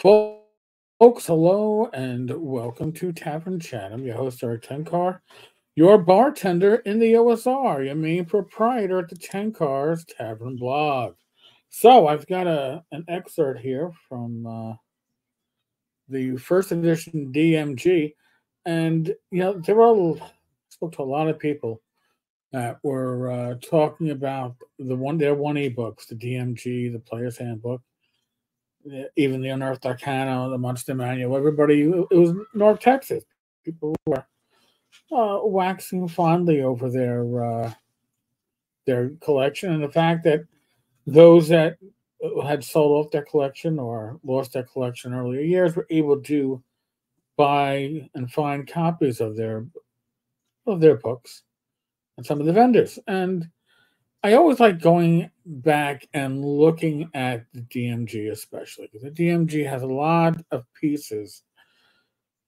Folks, hello and welcome to Tavern Chat. I'm your host, Eric Tenkar, your bartender in the OSR, your main proprietor at the Tenkars Tavern blog. So, I've got an excerpt here from the first edition DMG, and spoke to a lot of people that were talking about their one ebooks, the DMG, the Player's Handbook, even the Unearthed Arcana, the Monster Manual. Everybody, it was North Texas. People were waxing fondly over their collection, and the fact that those that had sold off their collection or lost their collection earlier years were able to buy and find copies of their books and some of the vendors. And I always like going back and looking at the DMG, especially because the DMG has a lot of pieces.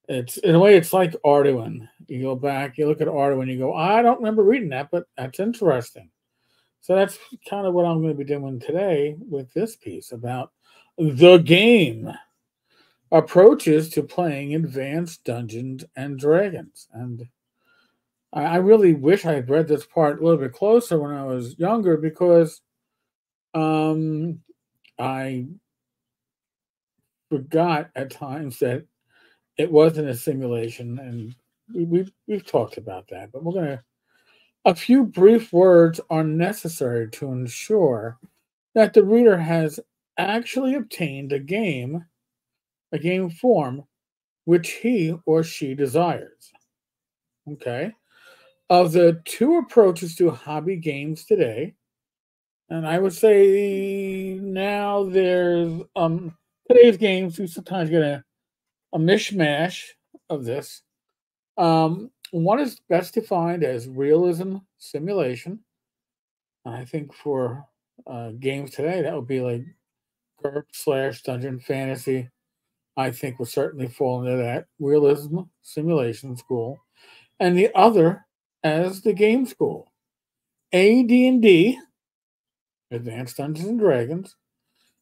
It's in a way, it's like Arduin. You go back, you look at Arduin, you go, I don't remember reading that, but that's interesting. So that's kind of what I'm going to be doing today with this piece about the game approaches to playing Advanced Dungeons and Dragons. And I really wish I had read this part a little bit closer when I was younger because um, I forgot at times that it wasn't a simulation, and we've talked about that. But a few brief words are necessary to ensure that the reader has actually obtained a game form which he or she desires. Okay. Of the two approaches to hobby games today, and I would say now there's today's games we sometimes get a mishmash of this. One is best defined as realism simulation. I think for games today that would be like GURP / dungeon fantasy. I think will certainly fall into that realism simulation school, and the other as the game school. AD&D, Advanced Dungeons and Dragons,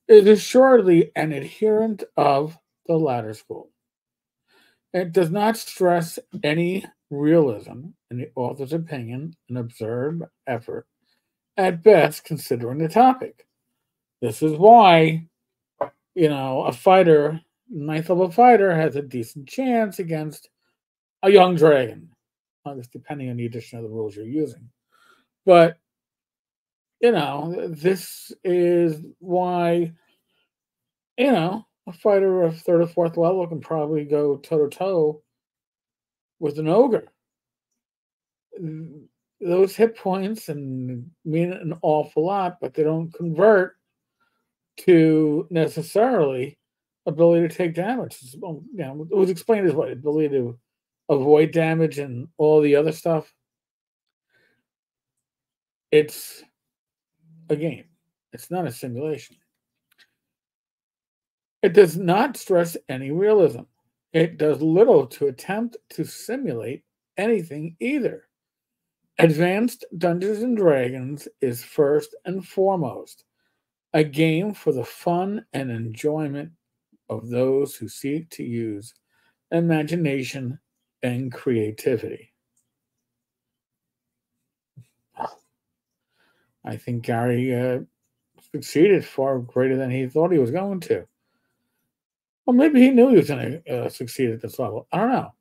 is assuredly an adherent of the latter school. It does not stress any realism in the author's opinion, an absurd effort, at best, considering the topic. This is why, a fighter, ninth level fighter, has a decent chance against a young dragon. Obviously, depending on the edition of the rules you're using. But this is why, a fighter of third or fourth level can probably go toe to toe with an ogre. Those hit points and mean an awful lot, but they don't convert to necessarily ability to take damage. It was explained as what ability to avoid damage and all the other stuff. It's a game. It's not a simulation. It does not stress any realism. It does little to attempt to simulate anything either. Advanced Dungeons and Dragons is first and foremost a game for the fun and enjoyment of those who seek to use imagination and creativity. I think Gary succeeded far greater than he thought he was going to. Well, maybe he knew he was going to succeed at this level. I don't know.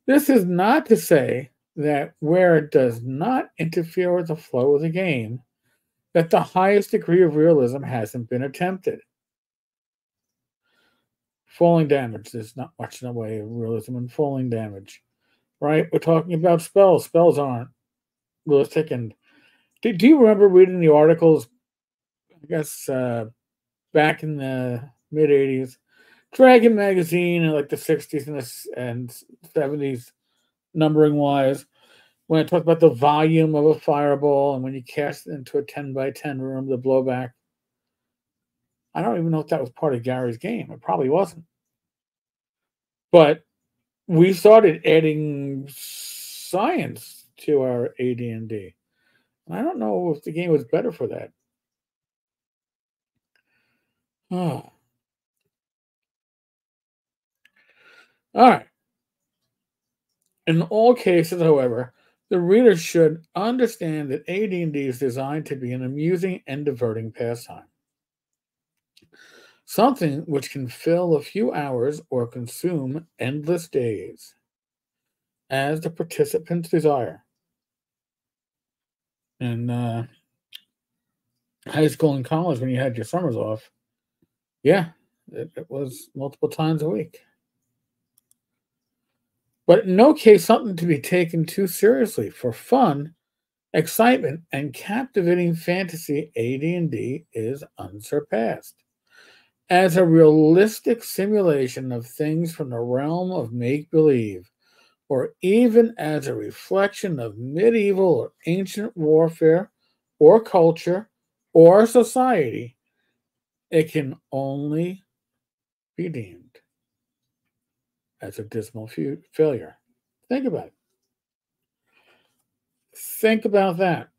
This is not to say that where it does not interfere with the flow of the game, that the highest degree of realism hasn't been attempted. Falling damage, there's not much in the way of realism in falling damage, right? We're talking about spells. Spells aren't realistic. And do you remember reading the articles, I guess, back in the mid 80s? Dragon magazine in like the 60s and 70s, numbering wise, when I talked about the volume of a fireball and when you cast it into a 10 by 10 room, the blowback. I don't even know if that was part of Gary's game. It probably wasn't. But we started adding science to our AD&D. And I don't know if the game was better for that. Oh. All right. In all cases, however, the reader should understand that AD&D is designed to be an amusing and diverting pastime, something which can fill a few hours or consume endless days, as the participants desire. In high school and college, when you had your summers off, yeah, it was multiple times a week. But in no case something to be taken too seriously. For fun, excitement, and captivating fantasy, AD&D is unsurpassed. As a realistic simulation of things from the realm of make-believe, or even as a reflection of medieval or ancient warfare or culture or society, it can only be deemed as a dismal failure. Think about it. Think about that.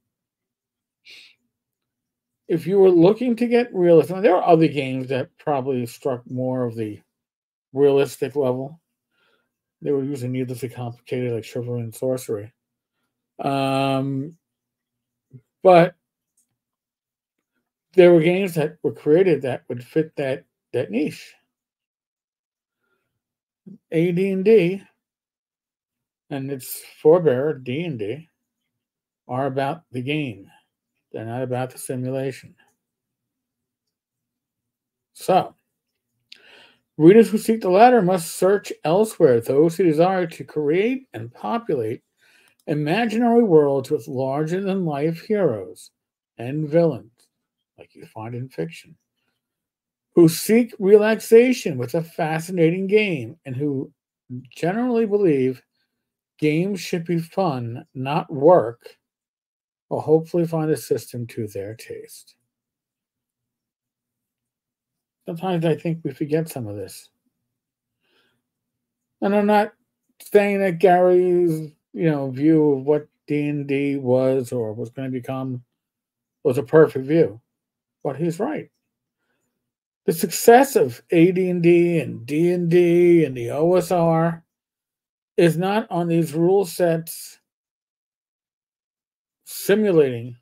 If you were looking to get realism, there are other games that probably struck more of the realistic level. They were usually needlessly complicated, like chivalry and sorcery. Um, but there were games that were created that would fit that niche. AD&D and its forebear D&D are about the game. They're not about the simulation. So, readers who seek the latter must search elsewhere. Those who desire to create and populate imaginary worlds with larger-than-life heroes and villains, like you find in fiction, who seek relaxation with a fascinating game, and who generally believe games should be fun, not work, will hopefully find a system to their taste. Sometimes I think we forget some of this. And I'm not saying that Gary's, view of what D&D was or was going to become was a perfect view, but he's right. The success of AD&D and D&D and the OSR is not on these rule sets simulating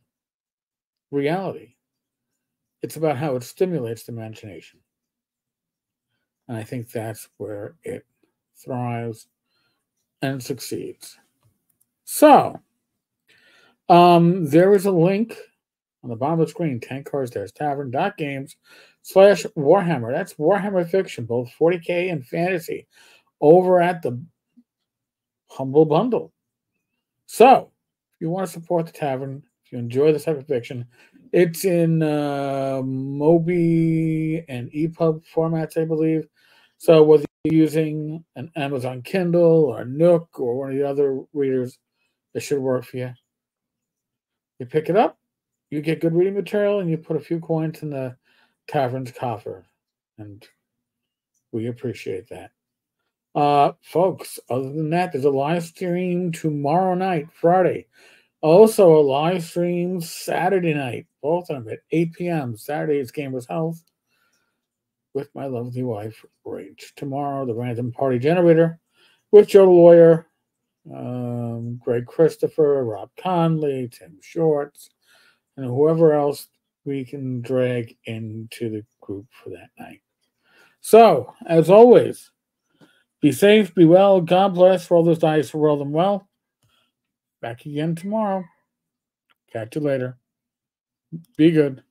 reality. It's about how it stimulates the imagination. And I think that's where it thrives and succeeds. So, there is a link on the bottom of the screen, tenkars-tavern.games/Warhammer. That's Warhammer Fiction, both 40K and fantasy, over at the Humble Bundle. So, if you want to support the tavern, if you enjoy this type of fiction, it's in Mobi and EPUB formats, I believe. So whether you're using an Amazon Kindle or Nook or one of the other readers, it should work for you. You pick it up, you get good reading material, and you put a few coins in the tavern's coffer. And we appreciate that. Folks, other than that, there's a live stream tomorrow night, Friday. Also, a live stream Saturday night, both of them at 8 p.m. Saturday is Gamers Health with my lovely wife, Rach. Tomorrow, the Random Party Generator with Joe the Lawyer, Greg Christopher, Rob Conley, Tim Shorts, and whoever else we can drag into the group for that night. So, as always, be safe, be well, God bless, roll those dice, roll them well. Back again tomorrow. Catch you later. Be good.